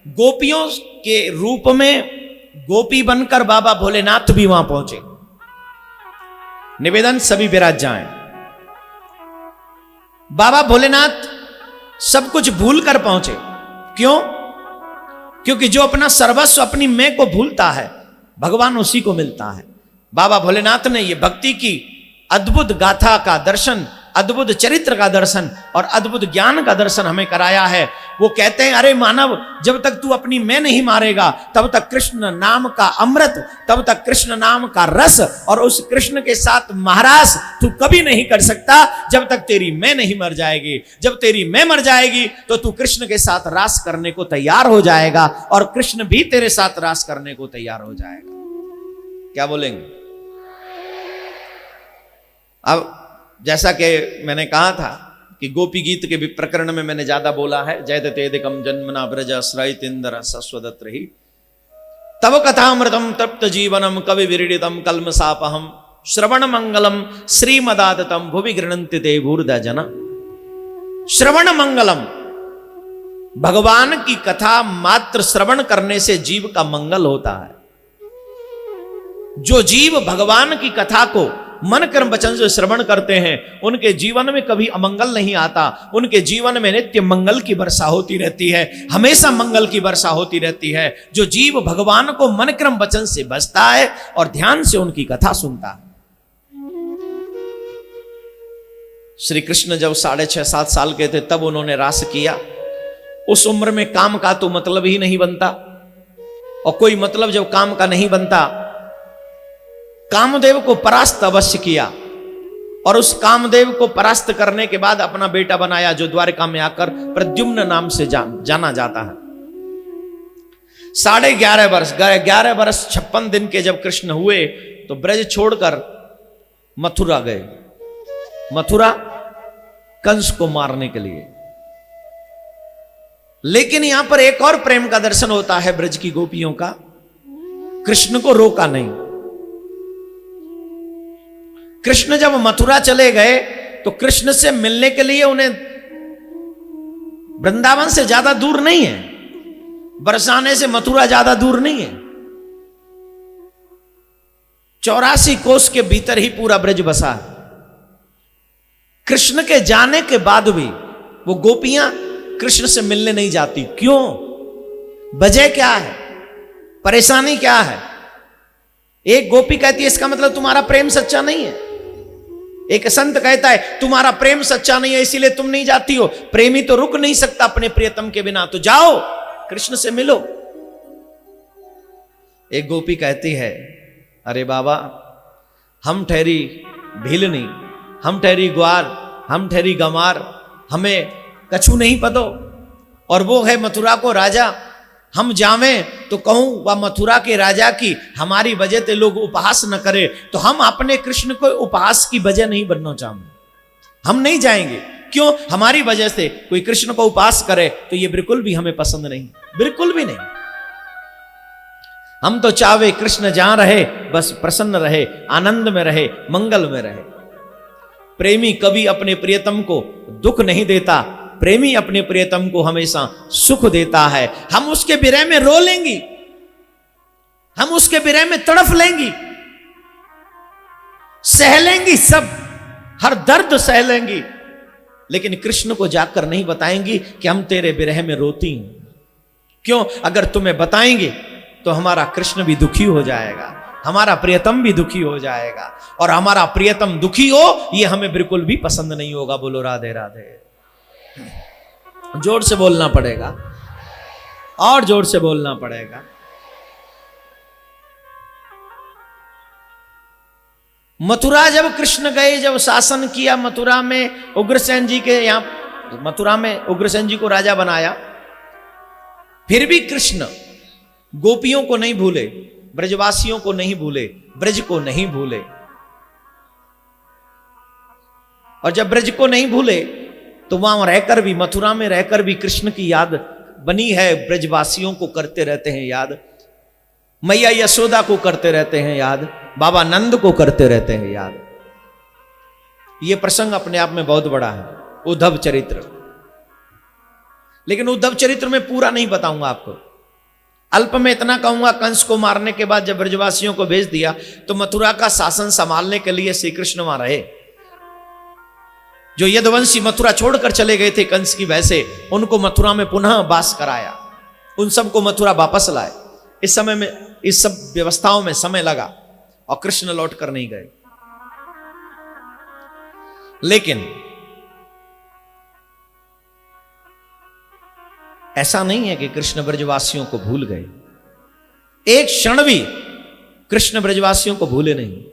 गोपियों के रूप में गोपी बनकर बाबा भोलेनाथ भी वहां पहुंचे। निवेदन सभी विराज जाएं। बाबा भोलेनाथ सब कुछ भूल कर पहुंचे। क्यों? क्योंकि जो अपना सर्वस्व अपनी मैं को भूलता है भगवान उसी को मिलता है। बाबा भोलेनाथ ने ये भक्ति की अद्भुत गाथा का दर्शन, अद्भुत चरित्र का दर्शन और अद्भुत ज्ञान का दर्शन हमें कराया है। वो कहते हैं, अरे मानव, जब तक तू अपनी मैं नहीं मारेगा तब तक कृष्ण नाम का अमृत, तब तक कृष्ण नाम का रस और उस कृष्ण के साथ महारास तू कभी नहीं कर सकता जब तक तेरी मैं नहीं मर जाएगी। जब तेरी मैं मर जाएगी तो तू कृष्ण के साथ रास करने को तैयार हो जाएगा और कृष्ण भी तेरे साथ रास करने को तैयार हो जाएगा। क्या बोलेंगे? अब जैसा कि मैंने कहा था कि गोपी गीत के प्रकरण में मैंने ज्यादा बोला है। जयतेदिकम जन्मना ब्रज आश्रयतीन्द्र सस्वदत रही तव कथामृतम तप्त जीवनम कवि विरीडितम कल्मसापहम श्रवण मंगलम श्रीमदाततम भुवि गृणन्ति ते भूर्दा जना। श्रवण मंगलम, भगवान की कथा मात्र श्रवण करने से जीव का मंगल होता है। जो जीव भगवान की कथा को मन कर्म वचन से श्रवण करते हैं उनके जीवन में कभी अमंगल नहीं आता। उनके जीवन में नित्य मंगल की वर्षा होती रहती है, हमेशा मंगल की वर्षा होती रहती है। जो जीव भगवान को मन कर्म वचन से बसता है और ध्यान से उनकी कथा सुनता है। श्री कृष्ण जब 6.5-7 साल के थे तब उन्होंने रास किया। उस उम्र में काम का तो मतलब ही नहीं बनता, और कोई मतलब जब काम का नहीं बनता, कामदेव को परास्त अवश्य किया और उस कामदेव को परास्त करने के बाद अपना बेटा बनाया जो द्वारका में आकर प्रद्युम्न नाम से जाना जाता है। 11.5 वर्ष 11 वर्ष 56 दिन के जब कृष्ण हुए तो ब्रज छोड़कर मथुरा गए। मथुरा कंस को मारने के लिए। लेकिन यहां पर एक और प्रेम का दर्शन होता है ब्रज की गोपियों का। कृष्ण को रोका नहीं। कृष्ण जब मथुरा चले गए तो कृष्ण से मिलने के लिए उन्हें वृंदावन से ज्यादा दूर नहीं है, बरसाने से मथुरा ज्यादा दूर नहीं है। 84 कोस के भीतर ही पूरा ब्रज बसा है। कृष्ण के जाने के बाद भी वो गोपियां कृष्ण से मिलने नहीं जाती। क्यों? वजह क्या है? परेशानी क्या है? एक गोपी कहती है इसका मतलब तुम्हारा प्रेम सच्चा नहीं है। एक संत कहता है तुम्हारा प्रेम सच्चा नहीं है इसीलिए तुम नहीं जाती हो। प्रेमी तो रुक नहीं सकता अपने प्रियतम के बिना, तो जाओ कृष्ण से मिलो। एक गोपी कहती है, अरे बाबा, हम ठहरी भीलनी, हम ठहरी ग्वार, हम ठहरी गमार, हमें कछु नहीं पतो, और वो है मथुरा को राजा। हम जावें तो कहूं वह मथुरा के राजा की हमारी वजह से लोग उपहास न करे, तो हम अपने कृष्ण को उपहास की वजह नहीं बनना चाहते। हम नहीं जाएंगे। क्यों? हमारी वजह से कोई कृष्ण को उपहास करे तो ये बिल्कुल भी हमें पसंद नहीं, बिल्कुल भी नहीं। हम तो चाहे कृष्ण जहां रहे बस प्रसन्न रहे, आनंद में रहे, मंगल में रहे। प्रेमी कभी अपने प्रियतम को दुख नहीं देता, प्रेमी अपने प्रियतम को हमेशा सुख देता है। हम उसके विरह में रो लेंगी, हम उसके विरह में तड़फ लेंगी, सह लेंगी, सब हर दर्द सह लेंगी, लेकिन कृष्ण को जाकर नहीं बताएंगी कि हम तेरे विरह में रोती हैं। क्यों? अगर तुम्हें बताएंगे तो हमारा कृष्ण भी दुखी हो जाएगा, हमारा प्रियतम भी दुखी हो जाएगा, और हमारा प्रियतम दुखी हो ये हमें बिल्कुल भी पसंद नहीं होगा। बोलो राधे राधे। जोर से बोलना पड़ेगा, और जोर से बोलना पड़ेगा। मथुरा जब कृष्ण गए, जब शासन किया मथुरा में, उग्रसेन जी के यहां मथुरा में उग्रसेन जी को राजा बनाया, फिर भी कृष्ण गोपियों को नहीं भूले, ब्रजवासियों को नहीं भूले, ब्रज को नहीं भूले। और जब ब्रज को नहीं भूले तो वहां रहकर भी, मथुरा में रहकर भी कृष्ण की याद बनी है। ब्रजवासियों को करते रहते हैं याद, मैया यशोदा को करते रहते हैं याद, बाबा नंद को करते रहते हैं याद। यह प्रसंग अपने आप में बहुत बड़ा है, उद्धव चरित्र। लेकिन उद्धव चरित्र में पूरा नहीं बताऊंगा आपको, अल्प में इतना कहूंगा, कंस को मारने के बाद जब ब्रजवासियों को भेज दिया तो मथुरा का शासन संभालने के लिए श्री कृष्ण वहां रहे। जो यदुवंशी मथुरा छोड़कर चले गए थे कंस की वजह से, उनको मथुरा में पुनः वास कराया, उन सबको मथुरा वापस लाए। इस समय में, इस सब व्यवस्थाओं में समय लगा और कृष्ण लौट कर नहीं गए। लेकिन ऐसा नहीं है कि कृष्ण ब्रजवासियों को भूल गए। एक क्षण भी कृष्ण ब्रजवासियों को भूले नहीं।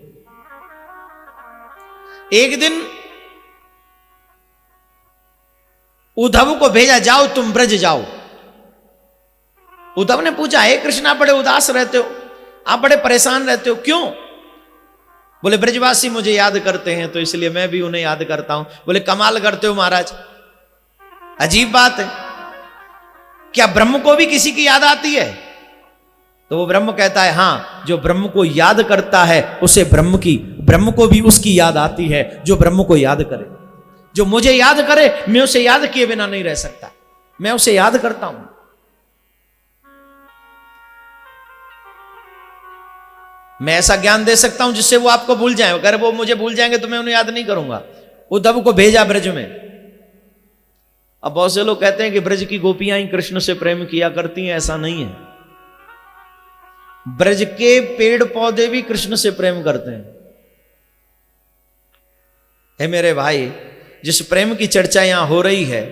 एक दिन उद्धव को भेजा, जाओ तुम ब्रज जाओ। उद्धव ने पूछा, हे कृष्ण आप बड़े उदास रहते हो, आप बड़े परेशान रहते हो, क्यों? बोले ब्रजवासी मुझे याद करते हैं तो इसलिए मैं भी उन्हें याद करता हूं। बोले कमाल करते हो महाराज, अजीब बात है, क्या ब्रह्म को भी किसी की याद आती है? तो वो ब्रह्म कहता है, हां, जो ब्रह्म को याद करता है उसे ब्रह्म को भी उसकी याद आती है जो ब्रह्म को याद करे। जो मुझे याद करे, मैं उसे याद किए बिना नहीं रह सकता, मैं उसे याद करता हूं। मैं ऐसा ज्ञान दे सकता हूं जिससे वो आपको भूल जाए। अगर वो मुझे भूल जाएंगे तो मैं उन्हें याद नहीं करूंगा। उद्धव को भेजा ब्रज में। अब बहुत से लोग कहते हैं कि ब्रज की गोपियां ही कृष्ण से प्रेम किया करती हैं, ऐसा नहीं है। ब्रज के पेड़ पौधे भी कृष्ण से प्रेम करते हैं। हे मेरे भाई, जिस प्रेम की चर्चा यहां हो रही है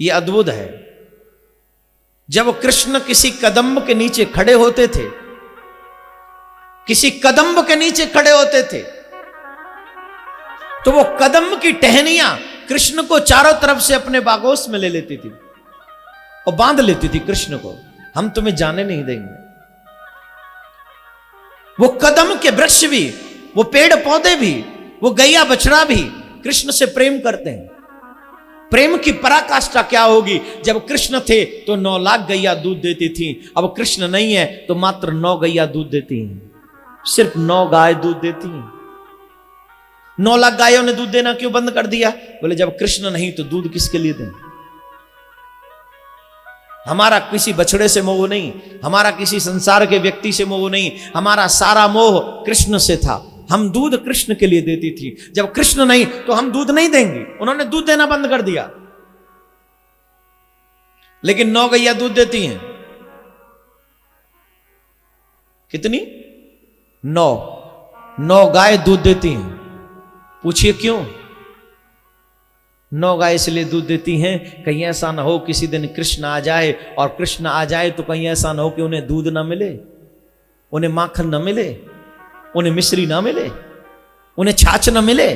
यह अद्भुत है। जब कृष्ण किसी कदम्ब के नीचे खड़े होते थे, किसी कदम्ब के नीचे खड़े होते थे, तो वो कदम्ब की टहनियां कृष्ण को चारों तरफ से अपने बागोश में ले लेती थी और बांध लेती थी कृष्ण को, हम तुम्हें जाने नहीं देंगे। वो कदम के वृक्ष भी, वो पेड़ पौधे भी, वो गैया बछड़ा भी कृष्ण से प्रेम करते हैं। प्रेम की पराकाष्ठा क्या होगी? जब कृष्ण थे तो 9 लाख गैया दूध देती थी, अब कृष्ण नहीं है तो मात्र 9 गैया दूध देती हैं, सिर्फ 9 गाय दूध देती हैं। 9 लाख गायों ने दूध देना क्यों बंद कर दिया? बोले जब कृष्ण नहीं तो दूध किसके लिए दें? हमारा किसी बछड़े से मोह नहीं, हमारा किसी संसार के व्यक्ति से मोह नहीं, हमारा सारा मोह कृष्ण से था। हम दूध कृष्ण के लिए देती थी, जब कृष्ण नहीं तो हम दूध नहीं देंगे। उन्होंने दूध देना बंद कर दिया, लेकिन 9 गैया दूध देती हैं। कितनी? 9 गाय दूध देती हैं। पूछिए क्यों? 9 गाय इसलिए दूध देती हैं, कहीं ऐसा ना हो किसी दिन कृष्ण आ जाए, और कृष्ण आ जाए तो कहीं ऐसा ना हो कि उन्हें दूध ना मिले, उन्हें माखन ना मिले, उन्हें मिश्री ना मिले, उन्हें छाछ ना मिले।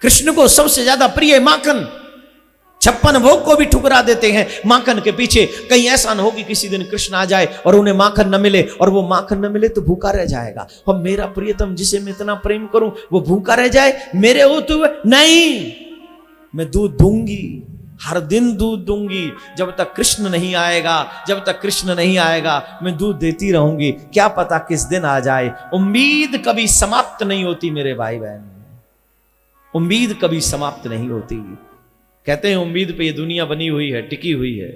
कृष्ण को सबसे ज्यादा प्रिय माखन, 56 भोग को भी ठुकरा देते हैं माखन के पीछे। कहीं ऐसा ना हो कि किसी दिन कृष्ण आ जाए और उन्हें माखन न मिले, और वो माखन न मिले तो भूखा रह जाएगा, और मेरा प्रियतम जिसे मैं इतना प्रेम करूं वो भूखा रह जाए मेरे होते हुए। नहीं, मैं दूध दूंगी, हर दिन दूध दूंगी, जब तक कृष्ण नहीं आएगा, जब तक कृष्ण नहीं आएगा मैं दूध देती रहूंगी। क्या पता किस दिन आ जाए। उम्मीद कभी समाप्त नहीं होती मेरे भाई बहन, उम्मीद कभी समाप्त नहीं होती। कहते हैं उम्मीद पे ये दुनिया बनी हुई है, टिकी हुई है,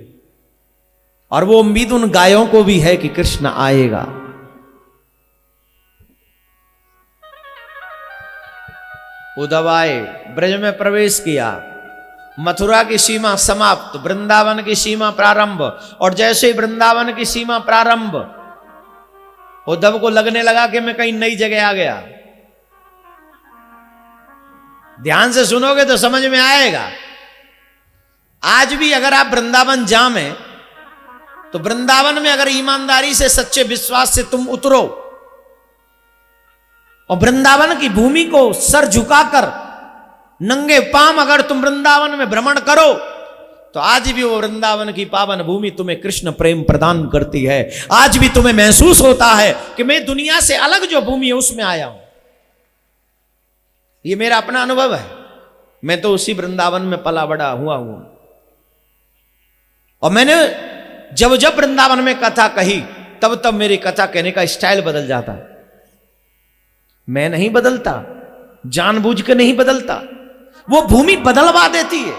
और वो उम्मीद उन गायों को भी है कि कृष्ण आएगा। उद्धव आए, ब्रज में प्रवेश किया, मथुरा की सीमा समाप्त, वृंदावन की सीमा प्रारंभ, और जैसे ही वृंदावन की सीमा प्रारंभ, उद्धव को लगने लगा कि मैं कहीं नई जगह आ गया। ध्यान से सुनोगे तो समझ में आएगा। आज भी अगर आप वृंदावन जामें तो वृंदावन में अगर ईमानदारी से, सच्चे विश्वास से तुम उतरो और वृंदावन की भूमि को सर झुकाकर नंगे पांव अगर तुम वृंदावन में भ्रमण करो, तो आज भी वो वृंदावन की पावन भूमि तुम्हें कृष्ण प्रेम प्रदान करती है। आज भी तुम्हें महसूस होता है कि मैं दुनिया से अलग जो भूमि है उसमें आया हूं। ये मेरा अपना अनुभव है, मैं तो उसी वृंदावन में पला बड़ा हुआ हूं, और मैंने जब जब वृंदावन में कथा कही तब तब मेरी कथा कहने का स्टाइल बदल जाता। मैं नहीं बदलता, जानबूझ के नहीं बदलता, वो भूमि बदलवा देती है।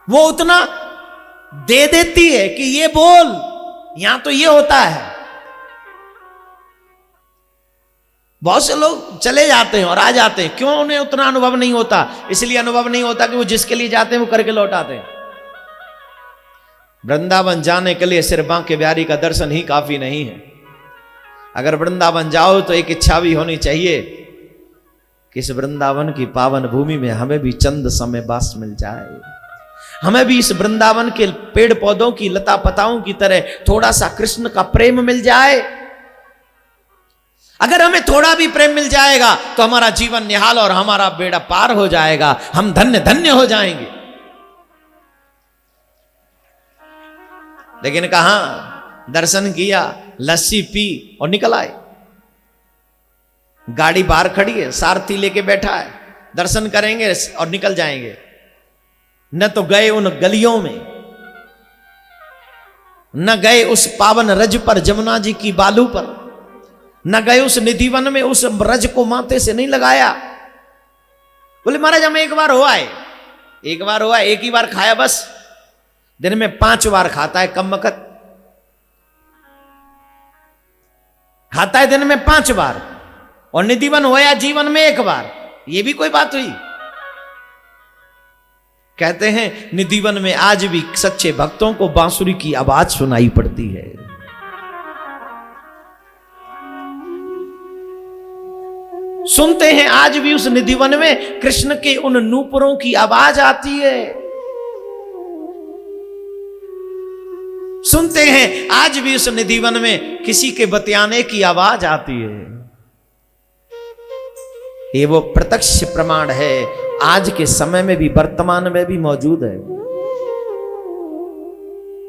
वो उतना दे देती है कि ये बोल, यहां तो ये होता है। बहुत से लोग चले जाते हैं और आ जाते हैं, क्यों? उन्हें उतना अनुभव नहीं होता। इसलिए अनुभव नहीं होता कि वो जिसके लिए जाते हैं वो करके लौट आते हैं। वृंदावन जाने के लिए सिर्फ बांके बिहारी का दर्शन ही काफी नहीं है। अगर वृंदावन जाओ तो एक इच्छा भी होनी चाहिए कि इस वृंदावन की पावन भूमि में हमें भी चंद समय वास मिल जाए, हमें भी इस वृंदावन के पेड़ पौधों की, लता पताओं की तरह थोड़ा सा कृष्ण का प्रेम मिल जाए। अगर हमें थोड़ा भी प्रेम मिल जाएगा तो हमारा जीवन निहाल और हमारा बेड़ा पार हो जाएगा, हम धन्य धन्य हो जाएंगे। लेकिन कहां, दर्शन किया, लस्सी पी और निकल आए। गाड़ी बाहर खड़ी है, सारथी लेके बैठा है, दर्शन करेंगे और निकल जाएंगे। न तो गए उन गलियों में, न गए उस पावन रज पर, जमुना जी की बालू पर, न गए उस निधिवन में, उस रज को माथे से नहीं लगाया। बोले महाराज हम एक बार हो आए, एक बार हो आए, एक ही बार खाया बस। दिन में 5 बार खाता है कम वक्त, खाता है दिन में 5 बार, और निधिवन होया जीवन में 1 बार। ये भी कोई बात हुई? कहते हैं निधिवन में आज भी सच्चे भक्तों को बांसुरी की आवाज सुनाई पड़ती है। सुनते हैं आज भी उस निधिवन में कृष्ण के उन नूपुरों की आवाज आती है। सुनते हैं आज भी उस निधिवन में किसी के बतियाने की आवाज आती है। ये वो प्रत्यक्ष प्रमाण है, आज के समय में भी, वर्तमान में भी मौजूद है।